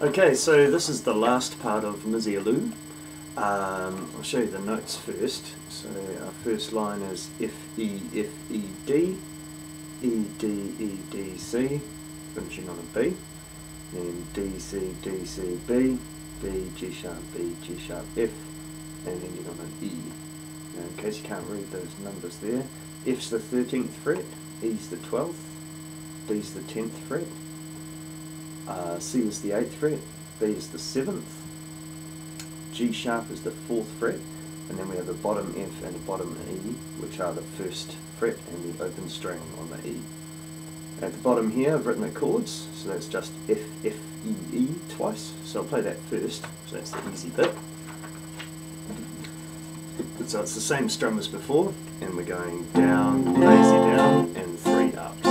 Okay, so this is the last part of Misirlou. I'll show you the notes first. So our first line is F, E, F, E, D, E, D, E, D, C, finishing on a B, then D, C, D, C, B, B, G sharp, B, G sharp, F, and ending on an E. Now, in case you can't read those numbers there, F's the 13th fret, E's the 12th, D's the 10th fret, C is the 8th fret, B is the 7th, G sharp is the 4th fret, and then we have a bottom F and a bottom E, which are the first fret and the open string on the E. At the bottom here I've written the chords, so that's just F, F, E, E twice, so I'll play that first, so that's the easy bit. So it's the same strum as before, and we're going down, lazy down, and 3 ups.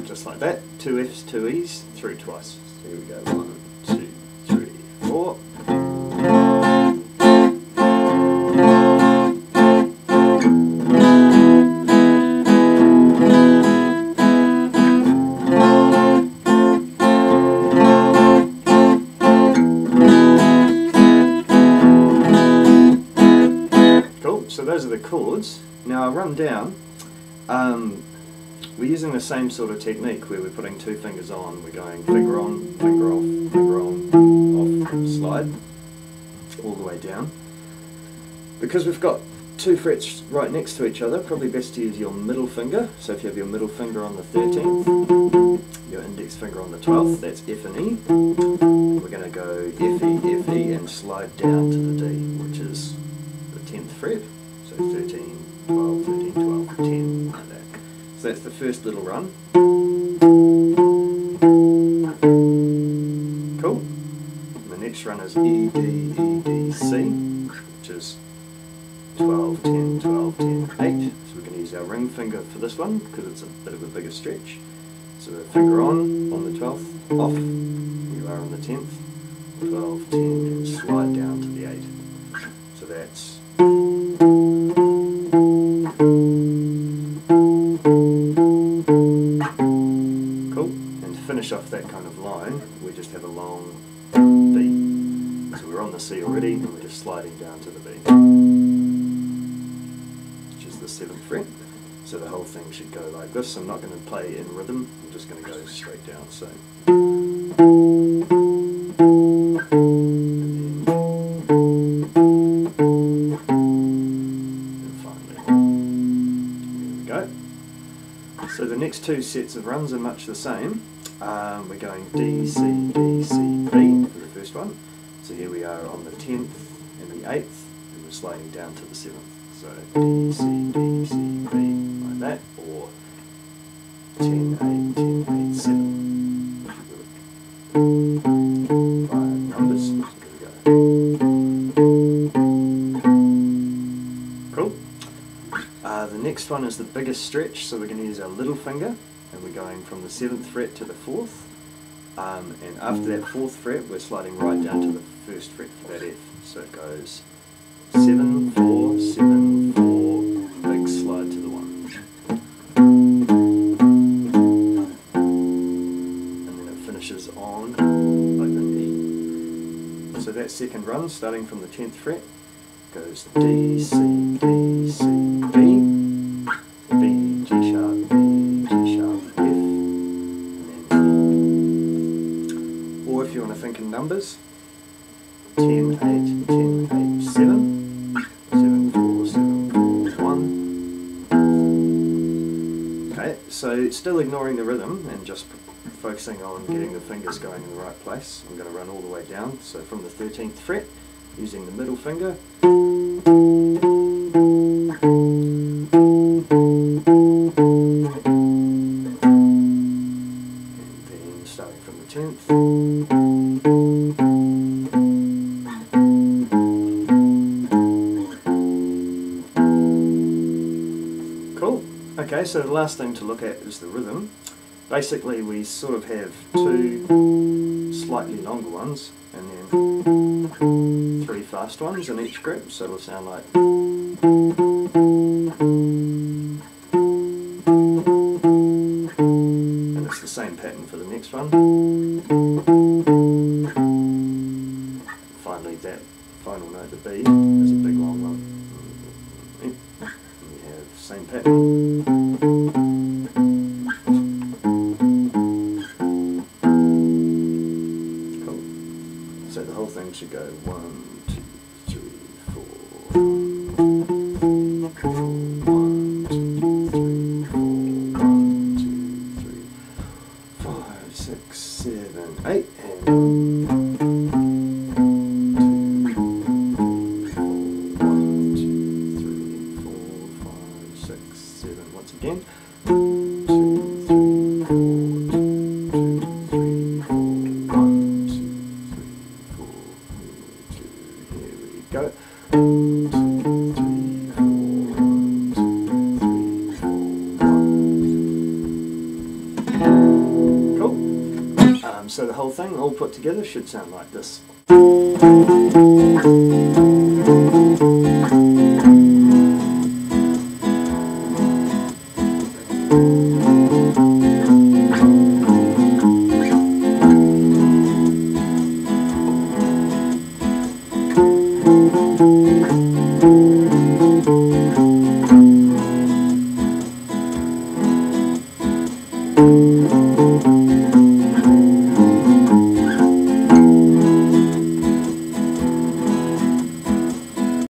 Just like that, 2 Fs, 2 Es, through twice. So here we go, 1, 2, 3, 4. So those are the chords. Now I'll run down. We're using the same sort of technique where we're putting 2 fingers on. We're going finger on, finger off, finger on, off, slide, all the way down. Because we've got 2 frets right next to each other, probably best to use your middle finger. So if you have your middle finger on the 13th, your index finger on the 12th, that's F and E. We're going to go F, E, F, E, and slide down to the D, which is the 10th fret. So 13, 12, 13, 12, 10, like that. So that's the first little run. Cool. And the next run is E, D, E, D, C, which is 12, 10, 12, 10, 8. So we're going to use our ring finger for this one because it's a bit of a bigger stretch. So we're finger on the 12th, off, you are on the 10th, 12, 10, and slide down to the 8. So that's finish off that kind of line, we just have a long B. So we're on the C already, and we're just sliding down to the B, which is the 7th fret. So the whole thing should go like this. I'm not going to play in rhythm, I'm just going to go straight down. So, and finally, there we go. So the next 2 sets of runs are much the same. We're going D, C, D, C, B for the first one. So here we are on the 10th and the 8th, and we're sliding down to the 7th. So D, C, D, C, B, like that, or 10, 8, 10, 8, 7. 5 numbers. So there we go. Cool. The next one is the biggest stretch, so we're going to use our little finger. And we're going from the 7th fret to the 4th, and after that 4th fret we're sliding right down to the 1st fret for that F. So it goes 7, 4, 7, 4, big slide to the 1. And then it finishes on open E. So that second run, starting from the 10th fret, goes D, C, D, C, B, B, G sharp, B, G sharp, F, and then E. Or if you want to think in numbers, 10, 8, 10, 8, 7, 7, 4, 7, 4, 1. Okay, so still ignoring the rhythm and just focusing on getting the fingers going in the right place, I'm going to run all the way down. So from the 13th fret, using the middle finger, starting from the 10th. Cool. Okay, so the last thing to look at is the rhythm. Basically we sort of have 2 slightly longer ones and then 3 fast ones in each group, so it'll sound like it's the same pattern for the next one. Finally, that final note, the B, is a big long one. We have the same pattern. Cool. So the whole thing should go 1, 2, 3, 4. 1, 2, 3, 4. 1, 2, 3, 5, 6, 7, 8, and 1, 2, 3, 4, 5, 6, 7. Once again. 1, 2, 3, 4. 2, 3, 4. 1, 2, 3, 4. 2. Here we go. 1, 2, 3, 4. 1, 2, 3, 4. 1. Cool. So the whole thing, all put together, should sound like this.